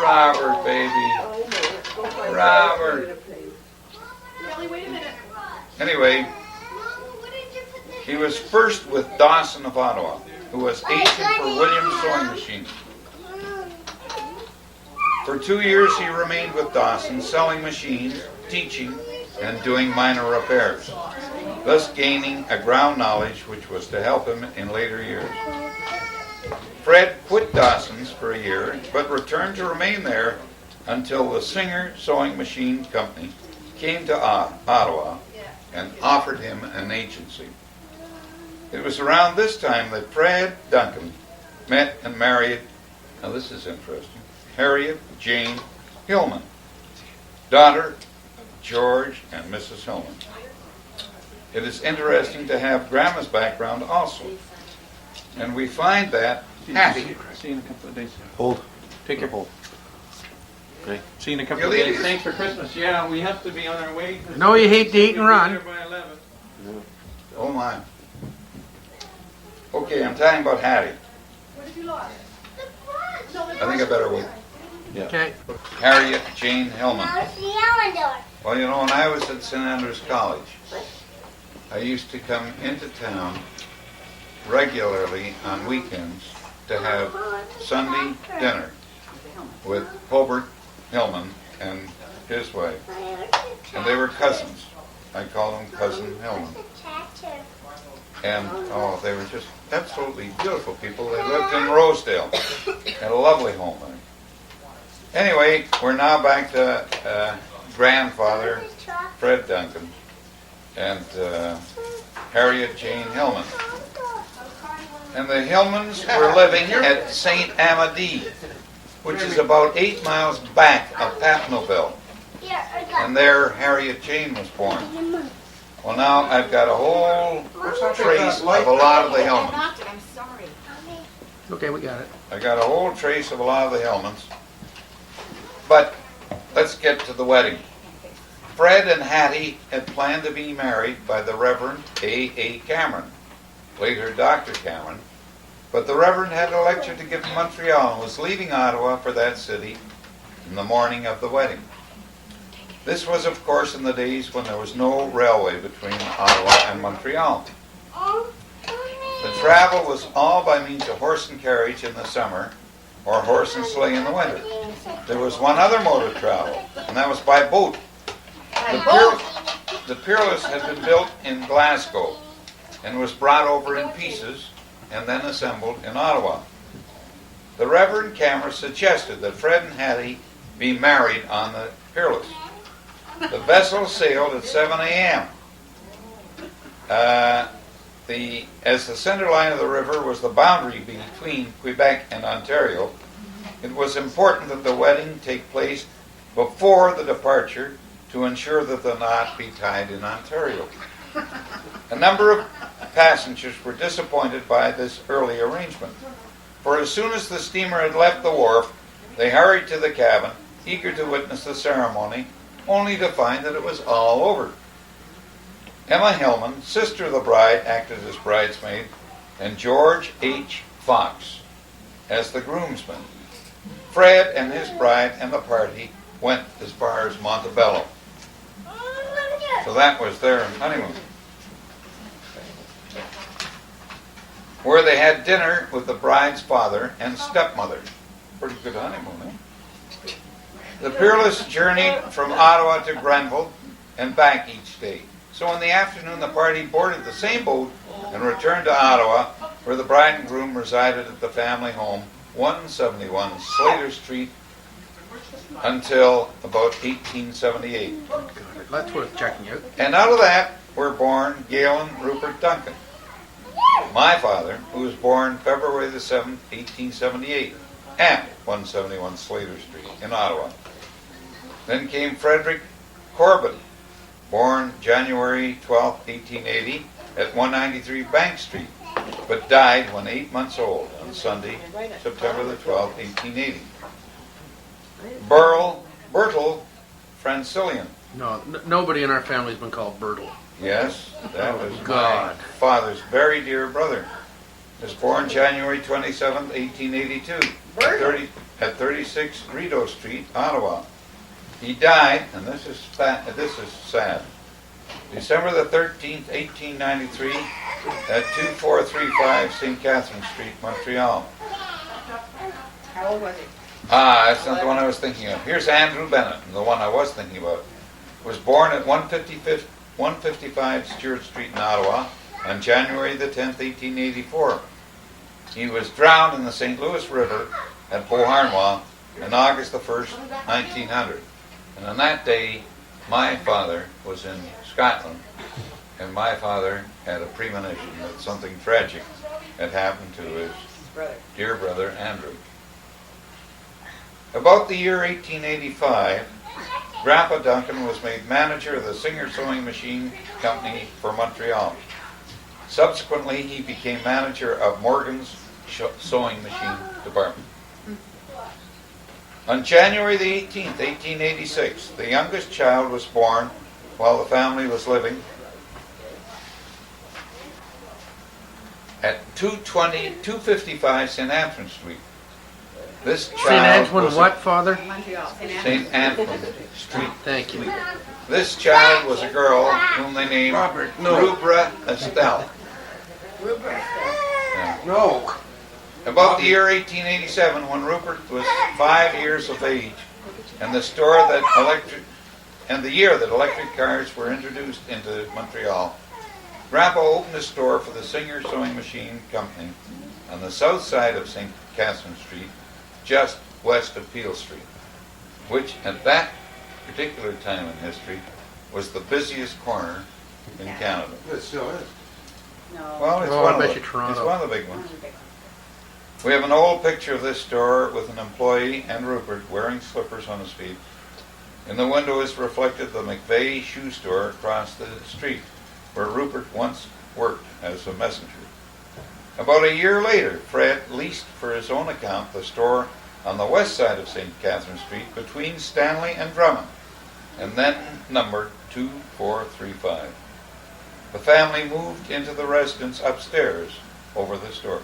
Robert, baby. Robert. Anyway, he was first with Dawson of Ottawa, who was agent for Williams Sewing Machine. For 2 years he remained with Dawson, selling machines, teaching, and doing minor repairs, thus gaining a ground knowledge which was to help him in later years. Fred quit Dawson's for a year, but returned to remain there until the Singer Sewing Machine Company came to Ottawa and offered him an agency. It was around this time that Fred Duncan met and married, now this is interesting, Harriet Jane Hillman, daughter of George and Mrs. Hillman. It is interesting to have Grandma's background also. And we find that Hattie. See you in a couple of days. Hold. Take your Hold. Okay. See you in a couple of days. Thanks for Christmas. Yeah, we have to be on our way. No, you hate to eat and run. We'll be there by 11. Oh my. Okay, I'm talking about Hattie. What have you lost? I think I better wait. Yeah. Okay. Harriet Jane Hillman. Well, you know, when I was at St. Andrews College, I used to come into town regularly on weekends to have Sunday dinner with Hobart Hillman and his wife. And they were cousins. I call them Cousin Hillman. And, oh, they were just absolutely beautiful people. They lived in Rosedale. Had a lovely home there. Anyway, we're now back to grandfather Fred Duncan and Harriet Jane Hillman. And the Hillmans were living at St. Amadee, which is about 8 miles back of Patnobel. And there Harriet Jane was born. Well, now I've got a whole trace of a lot of the Hillmans. I'm sorry. Okay, we got it. I got a whole trace of a lot of the Hillmans. But let's get to the wedding. Fred and Hattie had planned to be married by the Reverend A.A. Cameron, later Dr. Cameron, but the Reverend had a lecture to give in Montreal and was leaving Ottawa for that city in the morning of the wedding. This was, of course, in the days when there was no railway between Ottawa and Montreal. The travel was all by means of horse and carriage in the summer, or horse and sleigh in the winter. There was one other mode of travel, and that was by boat. The Peerless had been built in Glasgow and was brought over in pieces and then assembled in Ottawa. The Reverend Cameron suggested that Fred and Hattie be married on the Peerless. The vessel sailed at 7 a.m. As the center line of the river was the boundary between Quebec and Ontario, it was important that the wedding take place before the departure to ensure that the knot be tied in Ontario. A number of passengers were disappointed by this early arrangement, for as soon as the steamer had left the wharf, they hurried to the cabin, eager to witness the ceremony, only to find that it was all over. Emma Hillman, sister of the bride, acted as bridesmaid, and George H. Fox as the groomsman. Fred and his bride and the party went as far as Montebello. So that was their honeymoon, where they had dinner with the bride's father and stepmother. Pretty good honeymoon, eh? The Peerless journeyed from Ottawa to Grenville and back each day. So in the afternoon, the party boarded the same boat and returned to Ottawa, where the bride and groom resided at the family home, 171 Slater Street, until about 1878. That's worth checking out. And out of that were born Galen Rupert Duncan, my father, who was born February the 7th, 1878, at 171 Slater Street in Ottawa. Then came Frederick Corbin, born January 12, 1880, at 193 Bank Street, but died when 8 months old on Sunday, September the 12th, 1880. Bertle Francilian. No, nobody in our family's been called Bertle. Yes, that was God. my father's very dear brother. Was born January 27th, 1882, at 36 Rideau Street, Ottawa. He died, and this is sad, December the 13th, 1893, at 2435 St. Catherine Street, Montreal. How old was he? That's not the one I was thinking of. Here's Andrew Bennett, the one I was thinking about. Was born at 155 Stewart Street in Ottawa on January the 10th, 1884. He was drowned in the St. Louis River at Beauharnois on August the 1st, 1900. And on that day, my father was in Scotland, and my father had a premonition that something tragic had happened to his dear brother Andrew. About the year 1885, Grandpa Duncan was made manager of the Singer Sewing Machine Company for Montreal. Subsequently, he became manager of Morgan's Sewing Machine Department. On January the 18th, 1886, the youngest child was born while the family was living at 255 St. Antoine Street. This child St. Antoine was what, Father? Montreal. St. Antoine Street. Thank you. This child was a girl whom they named Rubra Estelle. Yeah. No. About the year 1887, when Rupert was 5 years of age, and the year that electric cars were introduced into Montreal, Grandpa opened a store for the Singer Sewing Machine Company on the south side of St. Catherine Street, just west of Peel Street, which at that particular time in history was the busiest corner in Canada. It still is. No. Well, it's Oh, one I of bet the, you Toronto. it's one of the big ones. We have an old picture of this store with an employee and Rupert wearing slippers on his feet. In the window is reflected the McVeigh shoe store across the street, where Rupert once worked as a messenger. About a year later, Fred leased for his own account the store on the west side of St. Catherine Street between Stanley and Drummond, and then numbered 2435. The family moved into the residence upstairs over the store.